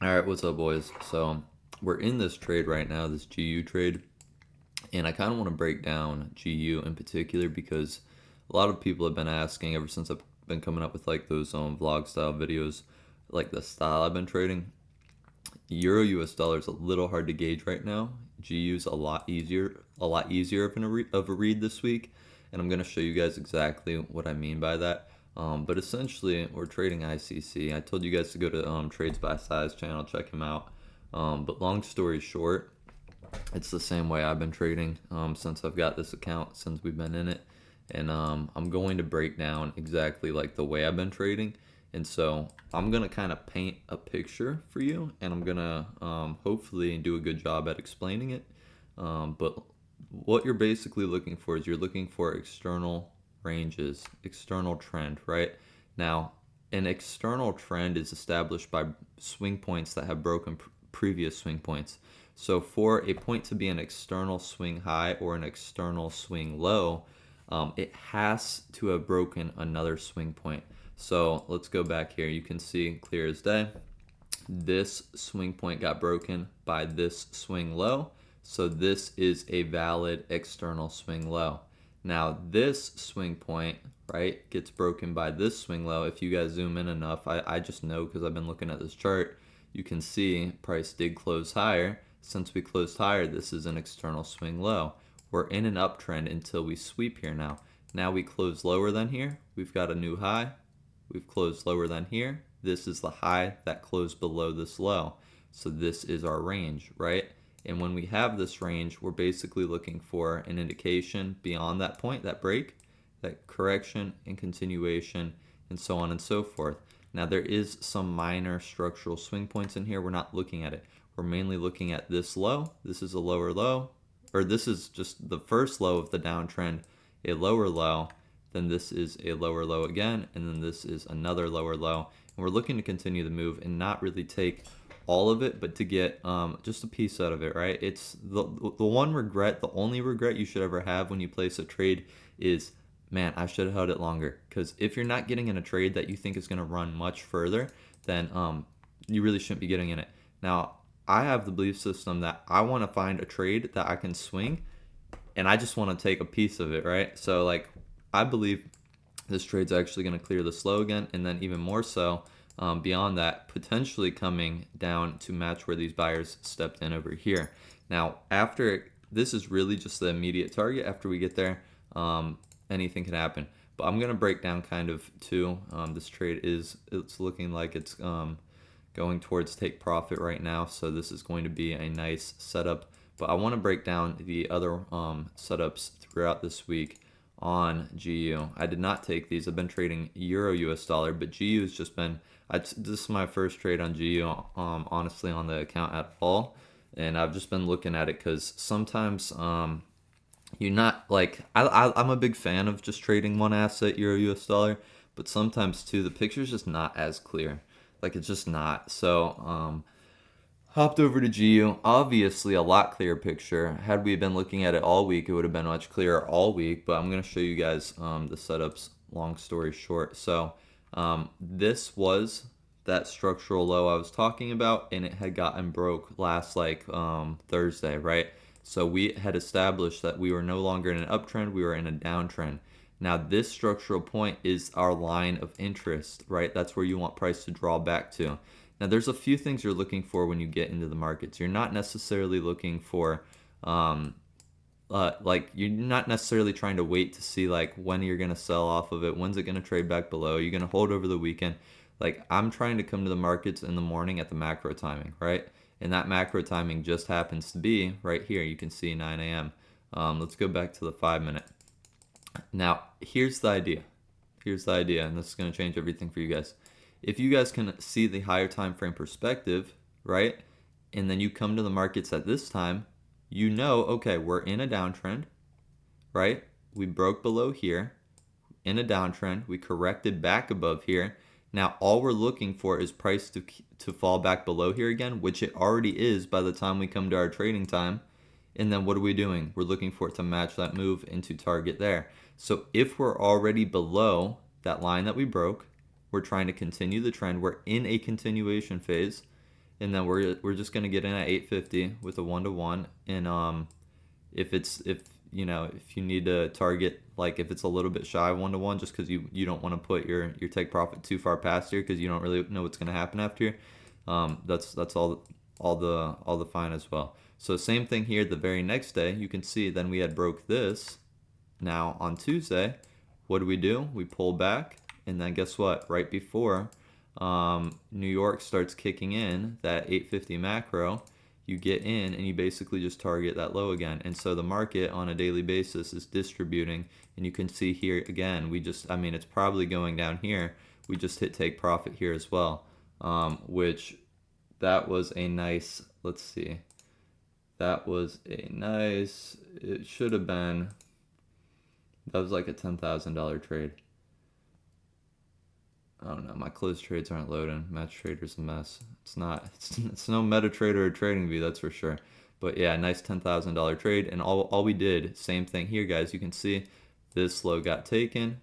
All right, what's up, boys? So we're in this trade right now, this GU trade, and I kind of want to break down GU in particular because a lot of people have been asking ever since I've been coming up with like those vlog style videos, like the style I've been trading. Euro US dollar is a little hard to gauge right now. GU is a lot easier of a read this week, and I'm gonna show you guys exactly what I mean by that. But essentially, we're trading ICC. I told you guys to go to Trades by Size channel, check him out. But long story short, it's the same way I've been trading since I've got this account, since we've been in it. And I'm going to break down exactly like the way I've been trading. And so I'm going to kind of paint a picture for you, and I'm going to hopefully do a good job at explaining it. But what you're basically looking for is you're looking for external ranges, external trend, right? Now, an external trend is established by swing points that have broken previous swing points. So for a point to be an external swing high or an external swing low, it has to have broken another swing point. So let's go back here. You can see clear as day. This swing point got broken by this swing low. So this is a valid external swing low. Now this swing point, right, gets broken by this swing low. If you guys zoom in enough, I just know because I've been looking at this chart, you can see price did close higher. Since we closed higher, this is an external swing low. We're in an uptrend until we sweep here now. Now we close lower than here. We've got a new high. We've closed lower than here. This is the high that closed below this low. So this is our range, right? And when we have this range, we're basically looking for an indication beyond that point, that break, that correction and continuation, and so on and so forth. Now there is some minor structural swing points in here. We're not looking at it. We're mainly looking at this low. This is a lower low, or this is just the first low of the downtrend, a lower low. Then this is a lower low again, and then this is another lower low. And we're looking to continue the move and not really take all of it, but to get just a piece out of it, right? It's the one regret, the only regret you should ever have when you place a trade is, man, I should have held it longer. Because if you're not getting in a trade that you think is going to run much further, then you really shouldn't be getting in it. Now, I have the belief system that I want to find a trade that I can swing, and I just want to take a piece of it, right? So, like, I believe this trade's actually going to clear the slow again, and then even more so, beyond that, potentially coming down to match where these buyers stepped in over here. Now, after this is really just the immediate target. After we get there, anything can happen. But I'm gonna break down kind of too. This trade it's looking like it's going towards take profit right now, so this is going to be a nice setup. But I want to break down the other setups throughout this week on GU. I did not take these. I've been trading Euro US dollar, but GU has just been. This is my first trade on GU, honestly, on the account at all, and I've just been looking at it because sometimes you're not like I'm a big fan of just trading one asset, Euro US dollar, but sometimes too the picture's just not as clear. Like it's just not. So hopped over to GU. Obviously, a lot clearer picture. Had we been looking at it all week, it would have been much clearer all week. But I'm gonna show you guys the setups. Long story short, so this was that structural low I was talking about, and it had gotten broke last like Thursday, right? So we had established that we were no longer in an uptrend, we were in a downtrend. Now this structural point is our line of interest, right? That's where you want price to draw back to. Now, there's a few things you're looking for when you get into the markets. You're not necessarily looking for, like, you're not necessarily trying to wait to see, like, when you're going to sell off of it. When's it going to trade back below? You're going to hold over the weekend. Like, I'm trying to come to the markets in the morning at the macro timing, right? And that macro timing just happens to be right here. You can see 9 a.m. Let's go back to the 5 minute. Now, here's the idea. Here's the idea, and this is going to change everything for you guys. If you guys can see the higher time frame perspective, right, and then you come to the markets at this time, you know, okay, we're in a downtrend, right? We broke below here in a downtrend. We corrected back above here. Now, all we're looking for is price to fall back below here again, which it already is by the time we come to our trading time. And then what are we doing? We're looking for it to match that move into target there. So if we're already below that line that we broke, we're trying to continue the trend. We're in a continuation phase. and then we're just gonna get in at 850 with a 1-to-1. And if if you need to target, like if it's a little bit shy of 1-to-1, just because you don't want to put your take profit too far past here because you don't really know what's gonna happen after here. That's all the fine as well. So same thing here. The very next day, you can see then we had broke this. Now on Tuesday, what do? We pull back, and then guess what? Right before New York starts kicking in that 850 macro, you get in and you basically just target that low again. And so the market on a daily basis is distributing, and you can see here again, I mean, it's probably going down here. We just hit take profit here as well, which that was a nice, let's see, it should have been, that was like a $10,000 trade. I don't know. My closed trades aren't loading. MetaTrader's a mess. It's not. It's no MetaTrader or TradingView, that's for sure. But yeah, nice $10,000 trade, and all we did, same thing here, guys. You can see this low got taken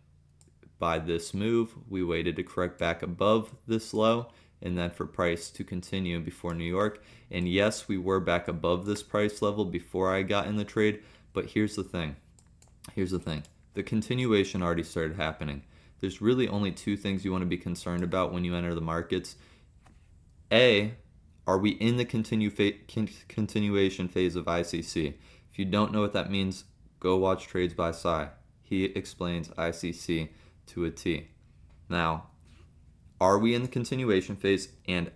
by this move. We waited to correct back above this low, and then for price to continue before New York. And yes, we were back above this price level before I got in the trade. But here's the thing. The continuation already started happening. There's really only two things you want to be concerned about when you enter the markets. A, are we in the continuation phase of ICC? If you don't know what that means, go watch Trades by Sai. He explains ICC to a T. Now, are we in the continuation phase? And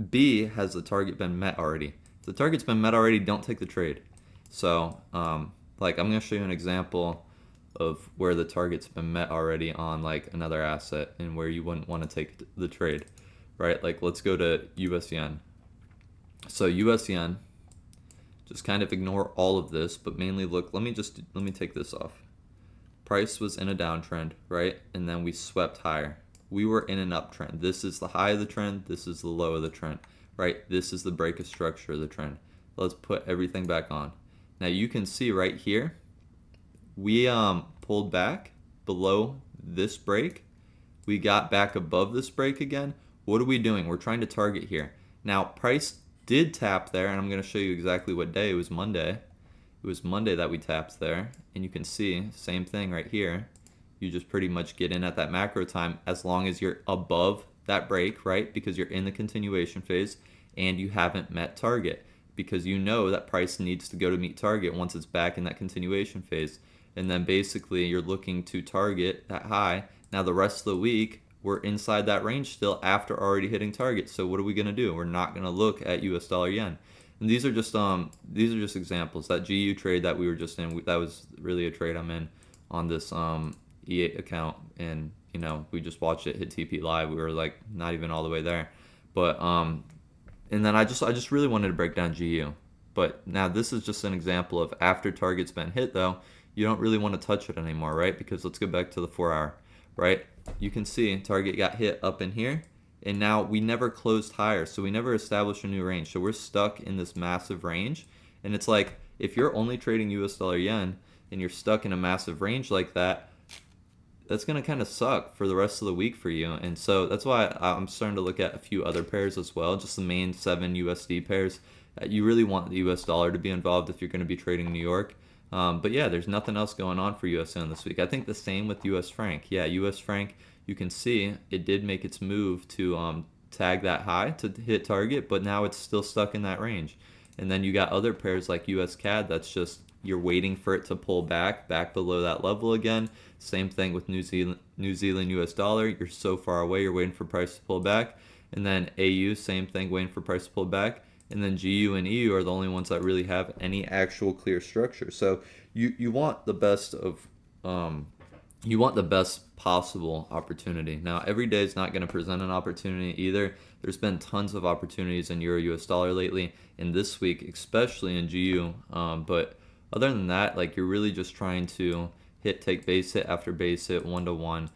B, has the target been met already? If the target's been met already, don't take the trade. So, like I'm going to show you an example of where the target's been met already on like another asset and where you wouldn't want to take the trade, right? Like let's go to US yen. So US yen, just kind of ignore all of this, but mainly look, let me take this off. Price was in a downtrend, right? And then we swept higher. We were in an uptrend. This is the high of the trend. This is the low of the trend, right? This is the break of structure of the trend. Let's put everything back on. Now you can see right here, we pulled back below this break. We got back above this break again. What are we doing? We're trying to target here. Now, price did tap there, and I'm going to show you exactly what day. It was Monday. It was Monday that we tapped there, and you can see, same thing right here. You just pretty much get in at that macro time as long as you're above that break, right? Because you're in the continuation phase, and you haven't met target, because you know that price needs to go to meet target once it's back in that continuation phase. And then basically you're looking to target that high. Now the rest of the week, we're inside that range still after already hitting target. So what are we going to do? We're not going to look at US dollar yen. And these are just examples. That GU trade that we were just in, that was really a trade I'm in on this E8 account, and we just watched it hit TP live. We were like not even all the way there. But and then I just really wanted to break down GU. But now this is just an example of after target's been hit though, you don't really want to touch it anymore, right? Because let's go back to the 4-hour, right? You can see target got hit up in here, and now we never closed higher, so we never established a new range. So we're stuck in this massive range, and it's like if you're only trading US dollar yen and you're stuck in a massive range like that, that's going to kind of suck for the rest of the week for you. And so that's why I'm starting to look at a few other pairs as well, just the main 7 USD pairs. You really want the US dollar to be involved if you're going to be trading New York. But yeah, there's nothing else going on for USN this week. I think the same with US franc. Yeah, US franc, you can see it did make its move to tag that high to hit target, but now it's still stuck in that range. And then you got other pairs like US CAD that's just, you're waiting for it to pull back below that level again. Same thing with New Zealand US dollar. You're so far away, you're waiting for price to pull back. And then AU, same thing, waiting for price to pull back. And then GU and EU are the only ones that really have any actual clear structure. So you want the best of you want the best possible opportunity. Now every day is not going to present an opportunity either. There's been tons of opportunities in Euro US dollar lately, and this week especially in GU. But other than that, like you're really just trying to take base hit after base hit 1-to-1.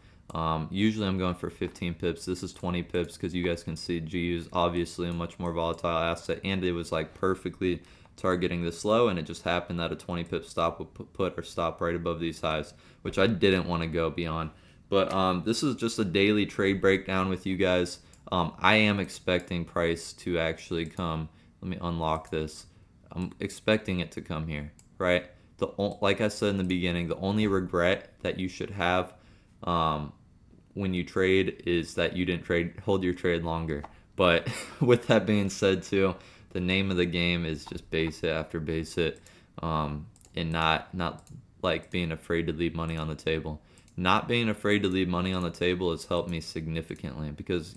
Usually I'm going for 15 pips. This is 20 pips because you guys can see GU is obviously a much more volatile asset, and it was like perfectly targeting this low, and it just happened that a 20 pip stop would put or stop right above these highs, which I didn't want to go beyond. But this is just a daily trade breakdown with you guys. I am expecting price to actually come. Let me unlock this. I'm expecting it to come here, right? Like I said in the beginning, the only regret that you should have um, when you trade is that you didn't hold your trade longer. But with that being said, too, the name of the game is just base it after base it, and not like being afraid to leave money on the table. Not being afraid to leave money on the table has helped me significantly because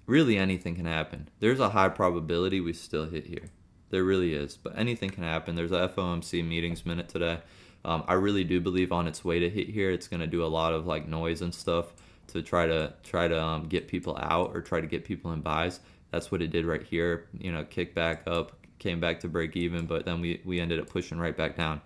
really anything can happen. There's a high probability we still hit here. There really is, but anything can happen. There's a FOMC meetings minute today. I really do believe on its way to hit here, it's going to do a lot of like noise and stuff to try to get people out or try to get people in buys. That's what it did right here. Kick back up, came back to break even, but then we ended up pushing right back down.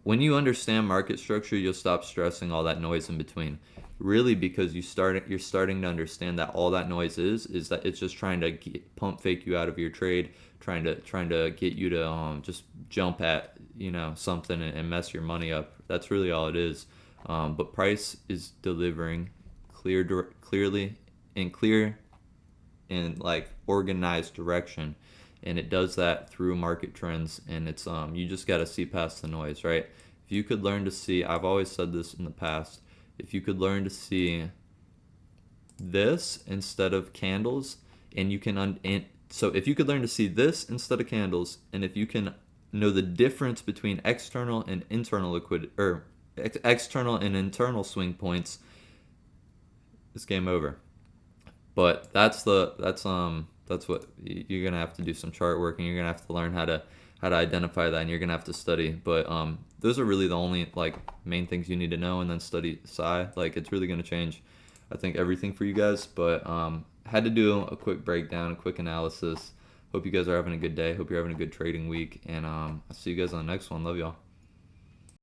When you understand market structure, you'll stop stressing all that noise in between. Really, because you're starting to understand that all that noise is that it's just trying to pump fake you out of your trade, trying to get you to just jump at something and mess your money up. That's really all it is. But price is delivering clearly in clear and like organized direction, and it does that through market trends. And it's you just got to see past the noise, right? If you could learn to see, I've always said this in the past, if you could learn to see this instead of candles, and you can so if you could learn to see this instead of candles, and if you can know the difference between external and internal liquidity, or external and internal swing points, it's game over. But that's what you're gonna have to do, some chart work, and you're gonna have to learn how to identify that, and you're gonna have to study. But those are really the only like main things you need to know, and then study Psi. Like it's really gonna change, I think, everything for you guys. But had to do a quick breakdown, a quick analysis. Hope you guys are having a good day. Hope you're having a good trading week, and I'll see you guys on the next one. Love y'all.